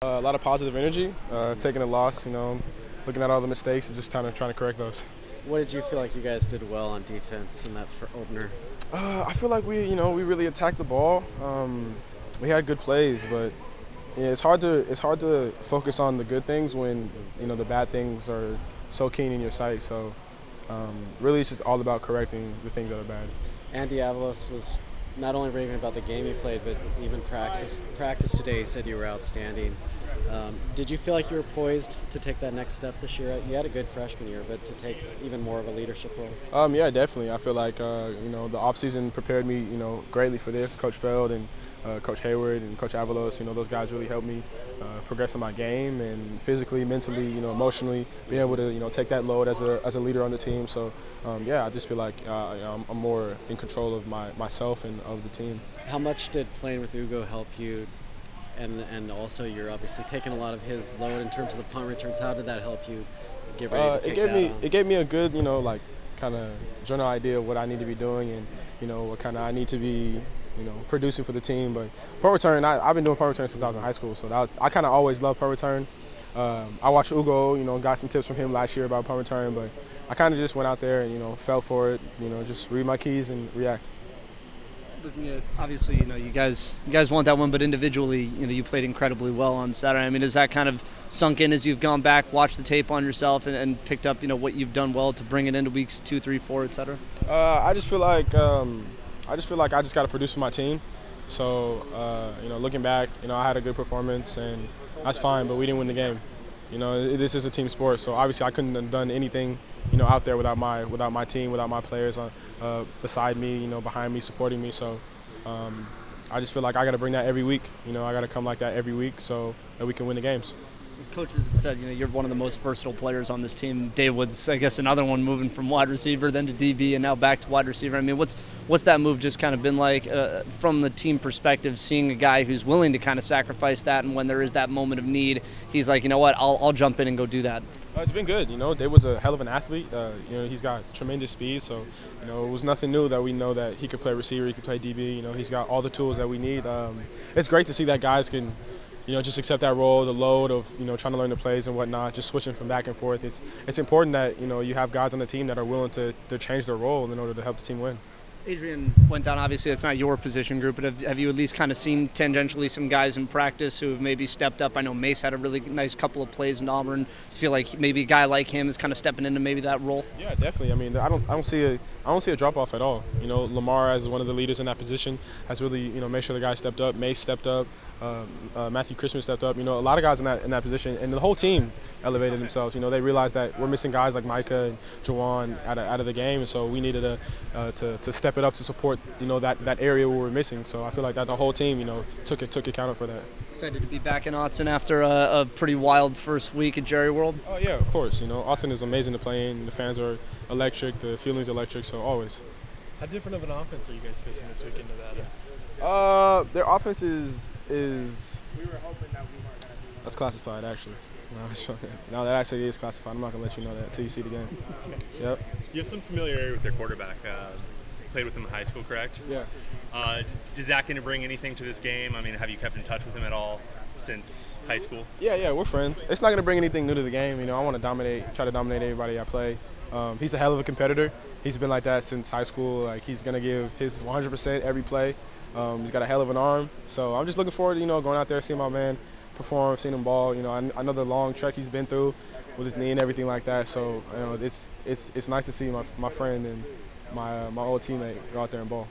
A lot of positive energy, taking a loss, looking at all the mistakes and just trying to correct those. What did you feel like you guys did well on defense in that opener? I feel like we really attacked the ball. We had good plays, but yeah, it's hard to focus on the good things when the bad things are so keen in your sight. So really, it's just all about correcting the things that are bad. Andy Avalos was not only raving about the game you played, but even practice today. He said you were outstanding. Did you feel like you were poised to take that next step this year? You had a good freshman year, but to take even more of a leadership role? Yeah, definitely. I feel like the offseason prepared me greatly for this. Coach Feld and Coach Hayward and Coach Avalos, those guys really helped me progress in my game and physically, mentally, emotionally, being able to take that load as a leader on the team. So yeah, I just feel like I'm more in control of myself and of the team. How much did playing with Ugo help you? And also, you're obviously taking a lot of his load in terms of the punt returns. How did that help you get ready to take that on? It gave me a good, kind of general idea of what I need to be doing and, what kind of I need to be, producing for the team. But punt return, I've been doing punt return since I was in high school, so I kind of always loved punt return. I watched Ugo, got some tips from him last year about punt return, but I kind of just went out there and, felt for it, just read my keys and react. Obviously, you guys want that one, but individually, you played incredibly well on Saturday. I mean, has that kind of sunk in as you've gone back, watched the tape on yourself, and picked up, what you've done well to bring it into weeks 2, 3, 4, et cetera? I just feel like I just got to produce for my team. So, looking back, I had a good performance, and that's fine. But we didn't win the game. This is a team sport, so obviously I couldn't have done anything, out there without my team, without my players beside me, behind me, supporting me. So I just feel like I got to bring that every week. I got to come like that every week so that we can win the games. Coaches have said, you're one of the most versatile players on this team. David's, I guess, another one moving from wide receiver, then to DB, and now back to wide receiver. I mean, what's that move just kind of been like from the team perspective, seeing a guy who's willing to kind of sacrifice that, and when there is that moment of need, he's like, you know what, I'll jump in and go do that. It's been good. David's a hell of an athlete. He's got tremendous speed, so it was nothing new that we know that he could play receiver, he could play DB. He's got all the tools that we need. It's great to see that guys can just accept that role, the load of, trying to learn the plays and whatnot, just switching from back and forth. It's important that, you have guys on the team that are willing to change their role in order to help the team win. Adrian went down. Obviously, it's not your position group, but have you at least kind of seen tangentially some guys in practice who have maybe stepped up? I know Mace had a really nice couple of plays in Auburn. I feel like maybe a guy like him is kind of stepping into maybe that role. Yeah, definitely. I mean, I don't see a drop off at all. Lamar, as one of the leaders in that position, has really made sure the guys stepped up. Mace stepped up. Matthew Christmas stepped up. A lot of guys in that position, and the whole team elevated themselves. They realized that we're missing guys like Micah and Jevon out of the game, and so we needed to step it up to support that area where we're missing. So I feel like that the whole team took account for that. Excited to be back in Autzen after a pretty wild first week at Jerry World. Oh yeah, of course. Autzen is amazing to play in. The fans are electric. The feeling's electric. So always. How different of an offense are you guys facing this week in Nevada? Their offense is. We were hoping that we weren't gonna be. That's classified, actually. No, that actually is classified. I'm not gonna let you know that until you see the game. Yep. You have some familiarity with their quarterback. Played with him in high school, correct? Yeah. Does Zach going to bring anything to this game? I mean, have you kept in touch with him at all since high school? Yeah, we're friends. It's not going to bring anything new to the game. I want to try to dominate everybody I play. He's a hell of a competitor. He's been like that since high school. Like, he's going to give his 100% every play. He's got a hell of an arm. So I'm just looking forward to, going out there, seeing my man perform, seeing him ball. I know the long trek he's been through with his knee and everything like that. So, it's nice to see my friend and my old teammate go out there and ball.